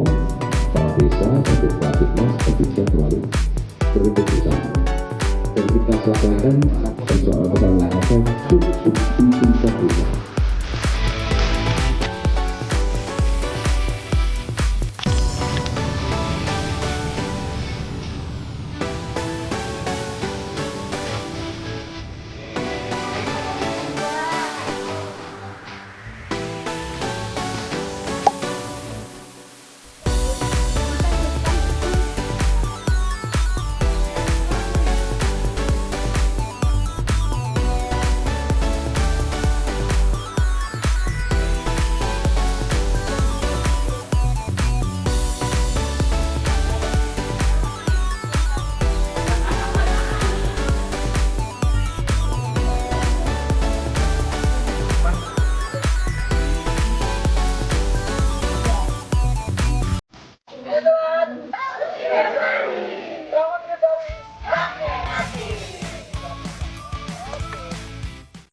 kepala desa, sebagai pelatihnya, seperti bisa selalu bekerja bersama. Dan kita selesaikan persoalan-persoalan yang ada, subsidi bisa